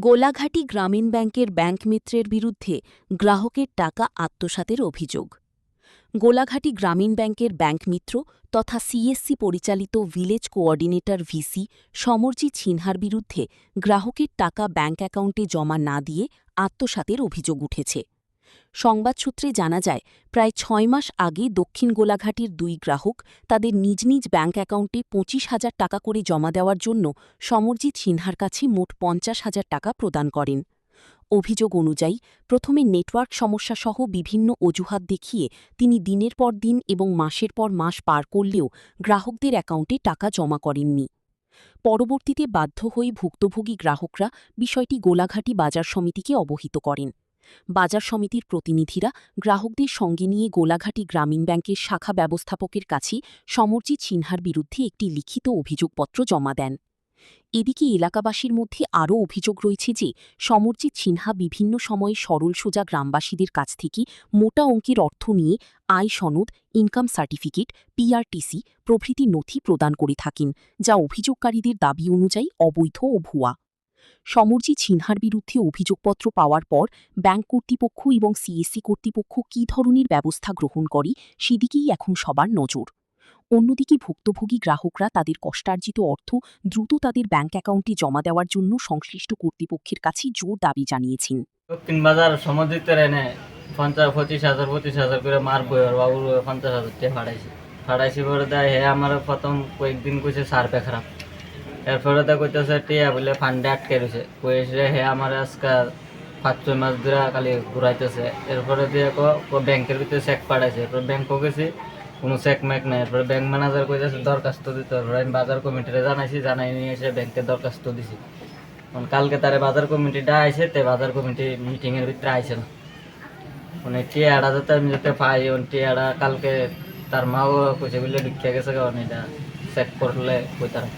গোলাঘাটি গ্রামীণ ব্যাংকের ব্যাংক মিত্রের বিরুদ্ধে গ্রাহকের টাকা আত্মসাতের অভিযোগ। গোলাঘাটি গ্রামীণ ব্যাংকের ব্যাংক মিত্র তথা সিএসসি পরিচালিত ভিলেজ কোঅর্ডিনেটর ভিসি সমরজিৎ সিনহার বিরুদ্ধে গ্রাহকের টাকা ব্যাংক অ্যাকাউন্টে জমা না দিয়ে আত্মসাতের অভিযোগ উঠেছে। সংবাদ সূত্রে জানা যায়, প্রায় ৬ মাস আগে দক্ষিণ গোলাঘাটির ২ গ্রাহক তাদের নিজ নিজ ব্যাংক অ্যাকাউন্টে ২৫,০০০ টাকা করে জমা দেওয়ার জন্য সমরজিৎ সিনহার কাছে মোট ৫০,০০০ টাকা প্রদান করেন। অভিযোগ অনুযায়ী প্রথমে নেটওয়ার্ক সমস্যাসহ বিভিন্ন অজুহাত দেখিয়ে তিনি দিনের পর দিন এবং মাসের পর মাস পার করলেও গ্রাহকদের অ্যাকাউন্টে টাকা জমা করেননি। পরবর্তীতে বাধ্য হয়ে ভুক্তভোগী গ্রাহকরা বিষয়টি গোলাঘাটি বাজার সমিতিকে অবহিত করেন। বাজার সমিতির প্রতিনিধিরা গ্রাহকদের সঙ্গে নিয়ে গোলাঘাটি গ্রামীণ ব্যাংকের শাখা ব্যবস্থাপকের কাছে সমরজিৎ সিনহার বিরুদ্ধে একটি লিখিত অভিযোগপত্র জমা দেন। এদিকে এলাকাবাসীর মধ্যে আরও অভিযোগ রয়েছে যে সমরজিৎ সিনহা বিভিন্ন সময়ে সরল সোজা গ্রামবাসীদের কাছ থেকে মোটা অঙ্কের অর্থ নিয়ে আয় সনদ, ইনকাম সার্টিফিকেট, পিআরটিসি প্রভৃতি নথি প্রদান করে থাকেন, যা অভিযোগকারীদের দাবি অনুযায়ী অবৈধ ও ভুয়া। সমরজিৎ সিনহার বিরুদ্ধে অভিযোগপত্র পাওয়ার পর ব্যাংক কর্তৃপক্ষ এবং সিএসসি কর্তৃপক্ষ কী ধরনের ব্যবস্থা গ্রহণ করে সেদিকেই এখন সবার নজর। অন্যদিকে ভুক্তভোগী গ্রাহকরা তাদের কষ্টার্জিত অর্থ দ্রুত তাদের ব্যাংক অ্যাকাউন্টে জমা দেওয়ার জন্য সংশ্লিষ্ট কর্তৃপক্ষের কাছে জোর দাবি জানিয়েছেন। দক্ষিণ বাজার সমজিতের এনে 25,000 করে মার বইয়ের বাবুর 50,000 টাকা ফাড়াইছি পরে দেয় হে আমার প্রথম কয়েকদিন কইছে সার্ভে খারাপ, এরপরে তো কইতেছে টিয়া বলে ফান্ডে আটকে রয়েছে, কইছে হে আমার আজকে 5-6 মাস ধরে খালি ঘুরাইতেছে। এরপরে দিয়ে ব্যাংকের ভিতরে চেক পাঠাইছে, এরপর ব্যাংকও গেছি কোনো চেক ম্যাক নাই। এরপরে ব্যাংক ম্যানেজার কইতেছে দরখাস্ত দিতে, এরপরে আমি বাজার কমিটিরে জানাই নিয়ে এসে ব্যাংকে দরখাস্ত দিছি। কালকে তারে বাজার কমিটিটা আইছে, তে বাজার কমিটি মিটিংয়ের ভিতরে আইছে না। মানে টিয়াটা যাতে আমি যাতে পাই, টিয়াটা কালকে তার মাও কইছে বলে ঢুকিয়া গেছে, কারণ এটা চেক করলে কই তারা